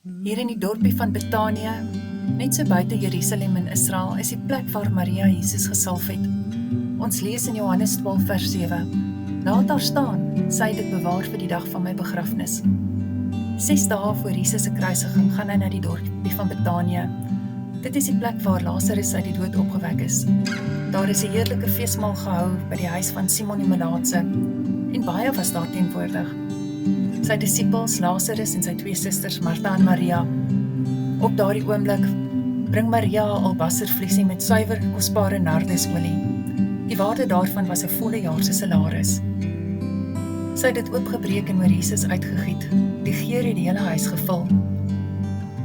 Hier in die dorpie van Betanië, net so buite Jerusalem in Israel, is die plek waar Maria Jesus gesalf het. Ons lees in Johannes 12 vers 7. Laat daar staan, sy het dit bewaar vir die dag van my begrafnis. 6 dae voor Jesus se kruisiging gaan hy na die dorpie van Betanië. Dit is die plek waar Lazarus uit die dood opgewek is. Daar is 'n heerlike feesmaal gehou by die huis van Simon die Melaatse, en baie was daar teenwoordig. Sy disippels, Lazarus en sy 2 susters, Martha en Maria. Op daardie oomblik bring Maria 'n albastervliesie met suiwer, kosbare nardesolie. Die waarde daarvan was 'n volle jaar se salaris. Sy het dit oopgebreek en oor Jesus uitgegiet. Die geur het die hele huis gevul.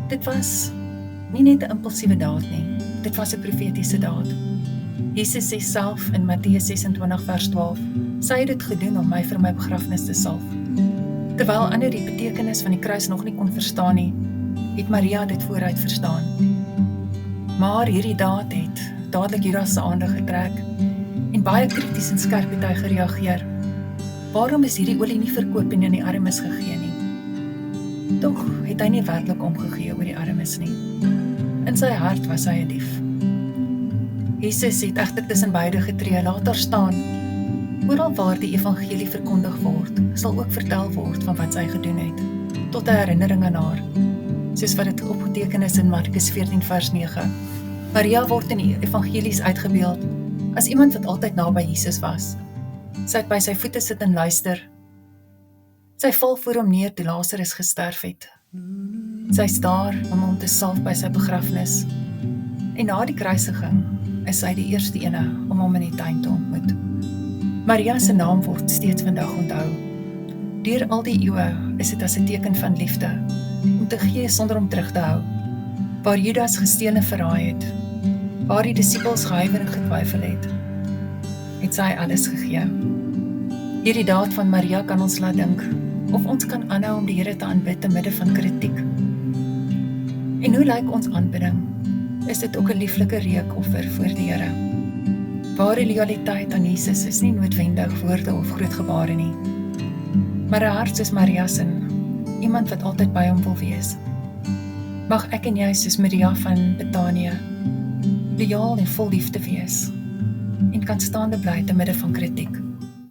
Dit was nie net 'n impulsiewe daad nie, dit was 'n profetiese daad. Jesus sê self in Matteus 26 vers 12, sy het dit gedoen om my vir my begrafnis te salf. Terwyl ander die betekenis van die kruis nog nie kon verstaan nie, het Maria dit vooruit verstaan. Maar hierdie daad het dadelik Judas se aandag getrek, en baie krities en skerp het hy gereageer. Waarom is hierdie olie nie verkoop en aan die armes gegee nie? Tog het hy nie werklik omgegee oor die armes nie. In sy hart was hy 'n dief. Jesus het egter tussen beide getree, laat daar staan. Oral waar die evangelie verkondig word, sal ook vertel word van wat sy gedoen het, tot 'n herinnering aan haar, soos wat dit opgeteken is in Markus 14 vers 9. Maria word in die evangelies uitgebeeld as iemand wat altyd naby Jesus was. Sy het by sy voete sit en luister. Sy val voor hom neer toe Lazarus gesterf het. Sy staar om hom te salf by sy begrafnis. En na die kruisiging is sy die eerste ene om hom in die tuin te ontmoet. Maria se naam word steeds vandag onthou. Deur al die eeue is dit as 'n teken van liefde, om te gee sonder om terug te hou. Waar Judas gesteel en verraai het, waar die disippels gehuiwer en getwyfel het sy alles gegee. Hierdie daad van Maria kan ons laat dink, of ons kan aanhou om die Here te aanbid te midde van kritiek. En hoe lyk ons aanbidding? Is dit ook 'n lieflike reukoffer voor die Here? Ware lojaliteit aan Jesus is nie noodwendig woorde of groot gebare nie, maar 'n hart soos Maria se, iemand wat altyd by hom wil wees. Mag ek en jy soos Maria van Betanië lojaal en vol liefde wees, en kan staande bly te midde van kritiek.